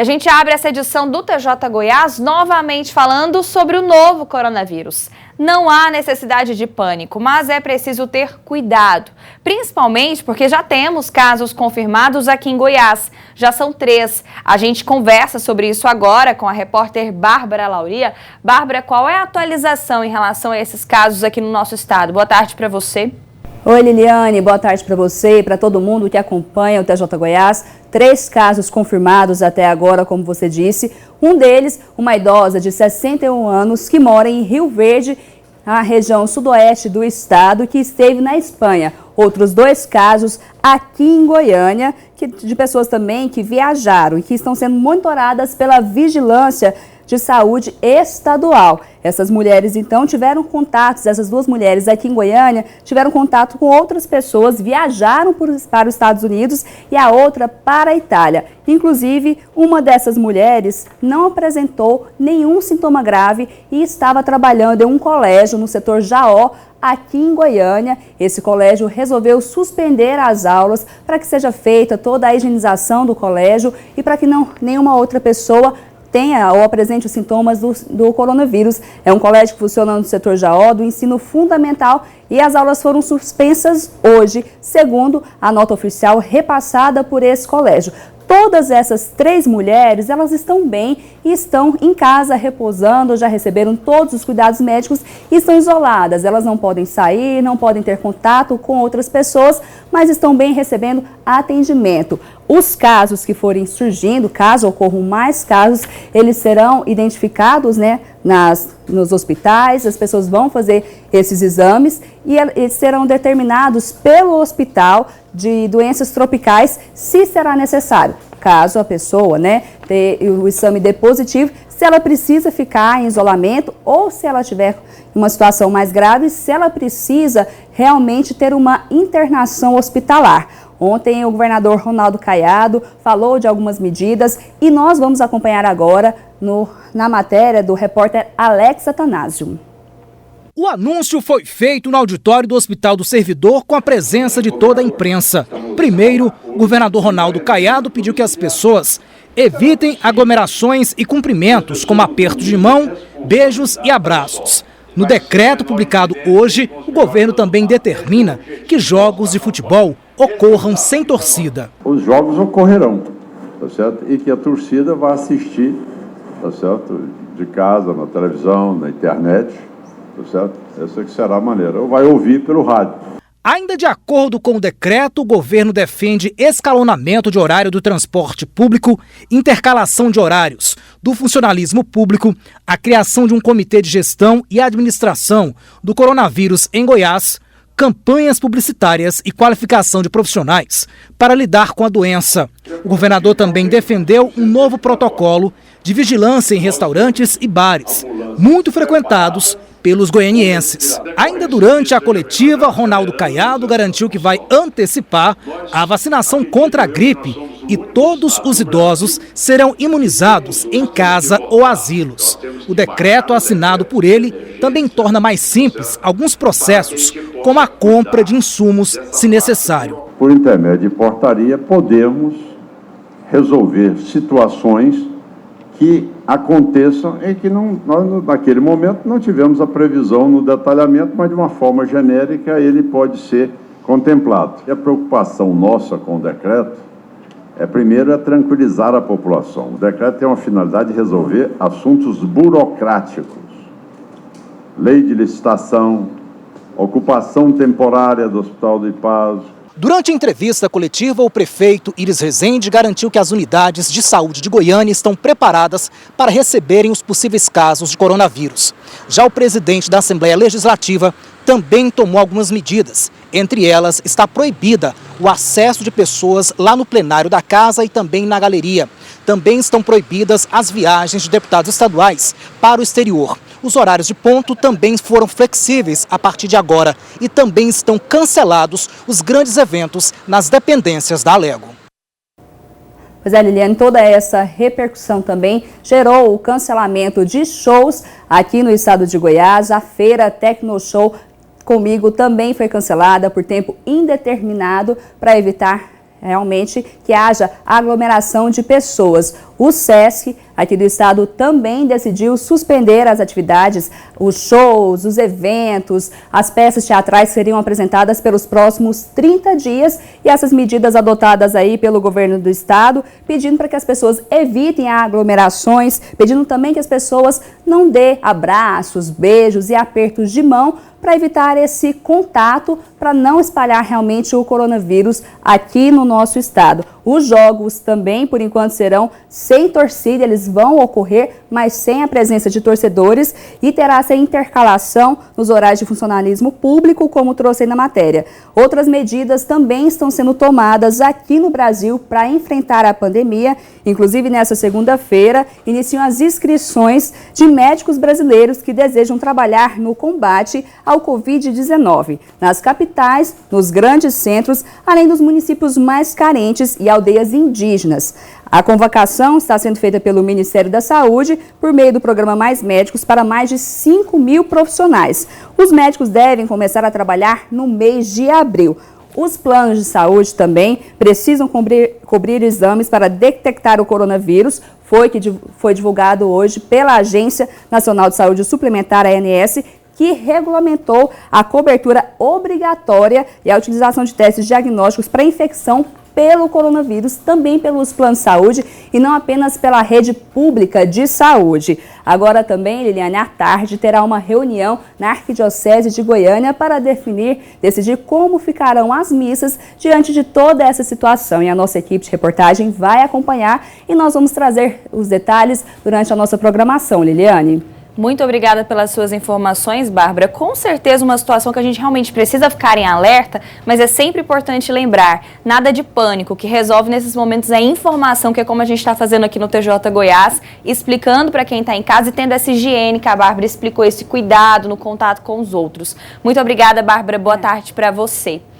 E a gente abre essa edição do TJ Goiás novamente falando sobre o novo coronavírus. Não há necessidade de pânico, mas é preciso ter cuidado, principalmente porque já temos casos confirmados aqui em Goiás. Já são 3. A gente conversa sobre isso agora com a repórter Bárbara Lauria. Bárbara, qual é a atualização em relação a esses casos aqui no nosso estado? Boa tarde para você. Oi, Liliane, boa tarde para você e para todo mundo que acompanha o TJ Goiás. 3 casos confirmados até agora, como você disse. Um deles, uma idosa de 61 anos que mora em Rio Verde, a região sudoeste do estado, que esteve na Espanha. Outros 2 casos aqui em Goiânia, de pessoas também que viajaram e que estão sendo monitoradas pela Vigilância de Saúde Estadual. Essas mulheres, então, tiveram contatos, essas 2 mulheres aqui em Goiânia, tiveram contato com outras pessoas, viajaram para os Estados Unidos e a outra para a Itália. Inclusive, uma dessas mulheres não apresentou nenhum sintoma grave e estava trabalhando em um colégio no setor Jaó, aqui em Goiânia. Esse colégio resolveu suspender as aulas para que seja feita toda a higienização do colégio e para que nenhuma outra pessoa tenha ou apresente os sintomas do coronavírus. É um colégio que funciona no setor Jaó, do ensino fundamental, e as aulas foram suspensas hoje, segundo a nota oficial repassada por esse colégio. Todas essas 3 mulheres, elas estão bem e estão em casa repousando, já receberam todos os cuidados médicos e estão isoladas. Elas não podem sair, não podem ter contato com outras pessoas, mas estão bem recebendo atendimento. Os casos que forem surgindo, caso ocorram mais casos, eles serão identificados, nos hospitais, as pessoas vão fazer esses exames e eles serão determinados pelo hospital de doenças tropicais, se será necessário. Caso a pessoa, ter o exame dê positivo, se ela precisa ficar em isolamento ou se ela tiver uma situação mais grave, se ela precisa realmente ter uma internação hospitalar. Ontem o governador Ronaldo Caiado falou de algumas medidas e nós vamos acompanhar agora na matéria do repórter Alex Atanásio. O anúncio foi feito no auditório do Hospital do Servidor com a presença de toda a imprensa. Primeiro, o governador Ronaldo Caiado pediu que as pessoas evitem aglomerações e cumprimentos, como aperto de mão, beijos e abraços. No decreto publicado hoje, o governo também determina que jogos de futebol ocorram sem torcida. Os jogos ocorrerão, tá certo? E que a torcida vai assistir, tá certo? De casa, na televisão, na internet, tá certo? Essa que será a maneira. Ou vai ouvir pelo rádio. Ainda de acordo com o decreto, o governo defende escalonamento de horário do transporte público, intercalação de horários do funcionalismo público, a criação de um comitê de gestão e administração do coronavírus em Goiás, campanhas publicitárias e qualificação de profissionais para lidar com a doença. O governador também defendeu um novo protocolo de vigilância em restaurantes e bares, muito frequentados pelos goianienses. Ainda durante a coletiva, Ronaldo Caiado garantiu que vai antecipar a vacinação contra a gripe e todos os idosos serão imunizados em casa ou asilos. O decreto assinado por ele também torna mais simples alguns processos, como a compra de insumos, se necessário. Por intermédio de portaria, podemos resolver situações que aconteçam e que nós, naquele momento, não tivemos a previsão no detalhamento, mas de uma forma genérica ele pode ser contemplado. E a preocupação nossa com o decreto primeiro, tranquilizar a população. O decreto tem uma finalidade de resolver assuntos burocráticos. Lei de licitação, ocupação temporária do Hospital do Ipaz. Durante a entrevista coletiva, o prefeito Iris Rezende garantiu que as unidades de saúde de Goiânia estão preparadas para receberem os possíveis casos de coronavírus. Já o presidente da Assembleia Legislativa também tomou algumas medidas. Entre elas, está proibida o acesso de pessoas lá no plenário da casa e também na galeria. Também estão proibidas as viagens de deputados estaduais para o exterior. Os horários de ponto também foram flexíveis a partir de agora e também estão cancelados os grandes eventos nas dependências da Alego. Pois é, Liliane, toda essa repercussão também gerou o cancelamento de shows aqui no estado de Goiás. A feira Tecnoshow Comigo também foi cancelada por tempo indeterminado para evitar realmente que haja aglomeração de pessoas. O SESC, aqui do estado, também decidiu suspender as atividades, os shows, os eventos, as peças teatrais seriam apresentadas pelos próximos 30 dias e essas medidas adotadas aí pelo governo do estado, pedindo para que as pessoas evitem aglomerações, pedindo também que as pessoas não dê abraços, beijos e apertos de mão para evitar esse contato, para não espalhar realmente o coronavírus aqui no nosso estado. Os jogos também, por enquanto, serão sem torcida, eles vão ocorrer, mas sem a presença de torcedores e terá essa intercalação nos horários de funcionalismo público, como trouxe aí na matéria. Outras medidas também estão sendo tomadas aqui no Brasil para enfrentar a pandemia. Inclusive, nessa segunda-feira, iniciam as inscrições de médicos brasileiros que desejam trabalhar no combate ao Covid-19, nas capitais, nos grandes centros, além dos municípios mais carentes e aldeias indígenas. A convocação está sendo feita pelo Ministério da Saúde por meio do programa Mais Médicos para mais de 5 mil profissionais. Os médicos devem começar a trabalhar no mês de abril. Os planos de também precisam cobrir exames para detectar o coronavírus. Foi divulgado hoje pela Agência Nacional de Saúde Suplementar, ANS, que regulamentou a cobertura obrigatória e a utilização de testes diagnósticos para infecção pelo coronavírus, também pelos planos de saúde e não apenas pela rede pública de saúde. Agora também, Liliane, à tarde terá uma reunião na Arquidiocese de Goiânia para decidir como ficarão as missas diante de toda essa situação. E a nossa equipe de reportagem vai acompanhar e nós vamos trazer os detalhes durante a nossa programação, Liliane. Muito obrigada pelas suas informações, Bárbara. Com certeza uma situação que a gente realmente precisa ficar em alerta, mas é sempre importante lembrar, nada de pânico, o que resolve nesses momentos é informação, que é como a gente está fazendo aqui no TJ Goiás, explicando para quem está em casa e tendo essa higiene que a Bárbara explicou, esse cuidado no contato com os outros. Muito obrigada, Bárbara. Boa tarde para você.